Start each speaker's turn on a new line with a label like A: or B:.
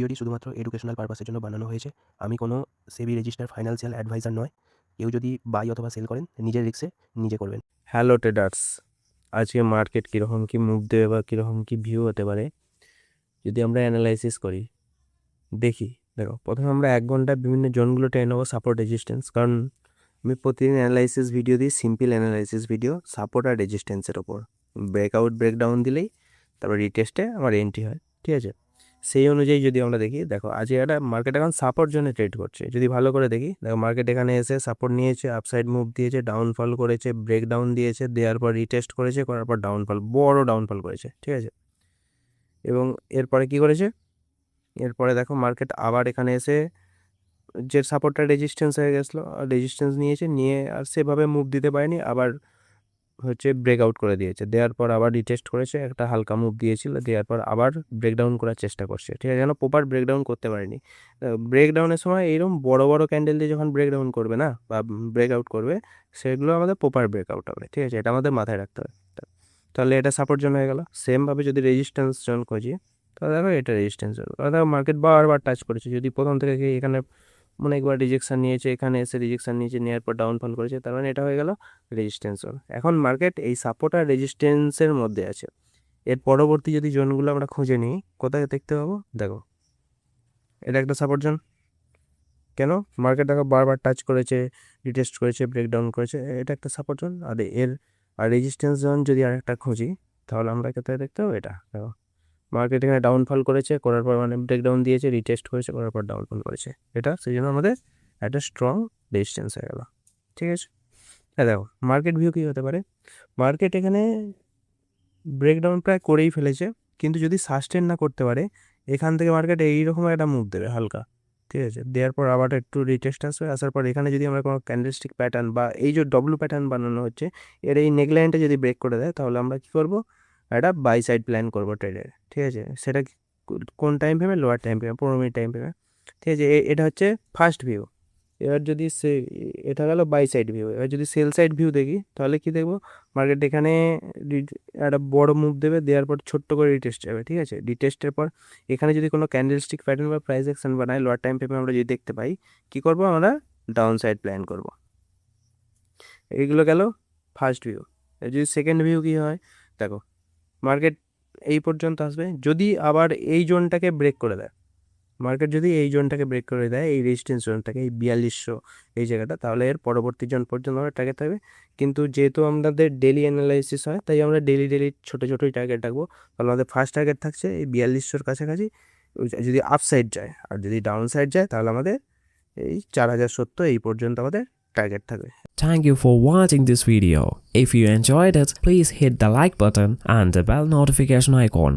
A: ভিডিওটি শুধুমাত্র এডুকেশনাল পারপাসের জন্য বানানো হয়েছে। আমি কোনো সেবি রেজিস্টার্ড ফাইন্যান্সিয়াল অ্যাডভাইজার নয়। কেউ যদি বাই অথবা সেল করেন নিজের রিস্কে নিজে করবেন।
B: হ্যালো ট্রেডার্স, আজকে মার্কেট কীরকম কী মুভ দেবে বা কীরকম কী ভিউ হতে পারে যদি আমরা অ্যানালাইসিস করি। দেখো প্রথমে আমরা 1 ঘন্টায় বিভিন্ন জোনগুলো টেনে নেবো, সাপোর্ট রেজিস্ট্যান্স। কারণ আমি প্রতিদিন অ্যানালাইসিস ভিডিও দিই, সিম্পল অ্যানালাইসিস ভিডিও সাপোর্ট আর রেজিস্ট্যান্সের ওপর। ব্রেকআউট ব্রেকডাউন দিলেই তারপর রিটেস্টে আমার এন্ট্রি হয়, ঠিক আছে। সেই অনুযায়ী যদি আমরা দেখো আজকে একটা মার্কেট এখন সাপোর্ট জোনে ট্রেড করছে। যদি ভালো করে দেখো মার্কেট এখানে এসে সাপোর্ট নিয়েছে, আপসাইড মুভ দিয়েছে, ডাউনফল করেছে, ব্রেকডাউন দিয়েছে, দেওয়ার পর রিটেস্ট করেছে, করার পর ডাউনফল, বড় ডাউনফল করেছে, ঠিক আছে। এবং এরপরে কি করেছে, এরপরে দেখো মার্কেট আবার এখানে এসে যে সাপোর্টটা রেজিস্ট্যান্স হয়ে গেছিলো, রেজিস্ট্যান্স নিয়ে আর সেভাবে মুভ দিতে পারেনি, আবার ব্রেকআউট করে দিয়েছে। দেওয়ার পর আবার রিটেস্ট করেছে, একটা হালকা মুভ দিয়েছিল, দেওয়ার পর আবার ব্রেকডাউন করার চেষ্টা করছে, ঠিক আছে। যেন প্রপার ব্রেকডাউন করতে পারেনি। ব্রেকডাউনের সময় এইরকম বড় বড় ক্যান্ডেল দিয়ে যখন ব্রেকডাউন করবে না বা ব্রেকআউট করবে, সেগুলো আমাদের প্রপার ব্রেকআউট হবে, ঠিক আছে। এটা আমাদের মাথায় রাখতে হবে। তাহলে এটা সাপোর্ট জোন হয়ে গেল। সেমভাবে যদি রেজিস্ট্যান্স জোন খুঁজি, তাহলে দেখো এটা রেজিস্ট্যান্স জোন। দেখো মার্কেট বারবার টাচ করেছে। যদি প্রথম থেকে এখানে অনেকবার রিজেকশন নিয়েছে, এখানে এসে রিজেকশন নিয়েছে, নেওয়ার পর ডাউনফল করেছে, তার মানে এটা হয়ে গেল রেজিস্ট্যান্স জোন। এখন মার্কেট এই সাপোর্ট আর রেজিস্ট্যান্সের মধ্যে আছে। এর পরবর্তী যদি জোনগুলো আমরা খুঁজে নিই, কোথায় দেখতে পাবো, দেখো এটা একটা সাপোর্ট জোন। কেন? মার্কেট দেখো বারবার টাচ করেছে, রিটেস্ট করেছে, ব্রেকডাউন করেছে, এটা একটা সাপোর্ট জোন। আর রেজিস্ট্যান্স জোন যদি আরেকটা খুঁজি, তাহলে আমরা কোথায় দেখতে পাবো, এটা দেখো মার্কেট এখানে ডাউনফল করেছে, করার পর ব্রেকডাউন দিয়েছে, রিটেস্ট করেছে, করার পর ডাউনফল করেছে। এটা সেই জন্য আমাদের একটা স্ট্রং রেজিস্ট্যান্স হয়ে গেল, ঠিক আছে। হ্যাঁ দেখো মার্কেট ভিউ কী হতে পারে। মার্কেট এখানে ব্রেকডাউন প্রায় করেই ফেলেছে, কিন্তু যদি সাস্টেন না করতে পারে, এখান থেকে মার্কেট এইরকম একটা মুভ দেবে হালকা, ঠিক আছে। দেওয়ার পর আবার একটু রিটেস্ট আসবে, আসার পর এখানে যদি আমরা কোনো ক্যান্ডেলস্টিক প্যাটার্ন বা এই যে ডব্লু প্যাটার্ন বানানো হচ্ছে, এর এই নেকলাইনটা যদি ব্রেক করে দেয়, তাহলে আমরা কী করবো, একটা বাই সাইড প্ল্যান করবো ট্রেডের, ঠিক আছে। সেটা কোন টাইম ফ্রেমে, লোয়ার টাইম ফ্রেমে, 15 মিনিট টাইম ফ্রেমে, ঠিক আছে। এটা হচ্ছে ফার্স্ট ভিউ। এবার যদি এটা গেল বাই সাইড ভিউ। এবার যদি সেল সাইড ভিউ দেখি, তাহলে কি দেখবো, মার্কেট এখানে একটা বড় মুভ দেবে, দেওয়ার পর ছোট্ট করে রিটেস্ট যাবে, ঠিক আছে। রিটেস্টের পর এখানে যদি কোনো ক্যান্ডেলস্টিক প্যাটার্ন বা প্রাইস অ্যাকশন বানায়, লোয়ার টাইম ফ্রেমে আমরা যদি দেখতে পাই, কি করব, আমরা ডাউন সাইড প্ল্যান করব। এইগুলো গেল ফার্স্ট ভিউ। যদি সেকেন্ড ভিউ কি হয়, দেখো মার্কেট এই পর্যন্ত আসবে, যদি আবার এই জোনটাকে ব্রেক করে দেয়, মার্কেট যদি এই জোনটাকে ব্রেক করে দেয়, এই রেজিস্ট্যান্স জোনটাকে, এই 4200 এই জায়গাটা, তাহলে এর পরবর্তী জোন পর্যন্ত আমরা টার্গেট থাকবে। কিন্তু যেহেতু আমাদের ডেলি অ্যানালাইসিস হয়, তাই আমরা ডেলি ছোটোই টার্গেট রাখবো। তাহলে আমাদের ফার্স্ট টার্গেট থাকছে এই 4200-র কাছাকাছি, যদি আপসাইড যায়। আর যদি ডাউন সাইড যায়, তাহলে আমাদের এই 4070 এই পর্যন্ত আমাদের টার্গেট থাকবে।
C: Thank you for watching this video. If you enjoyed it, please hit the like button and the bell notification icon.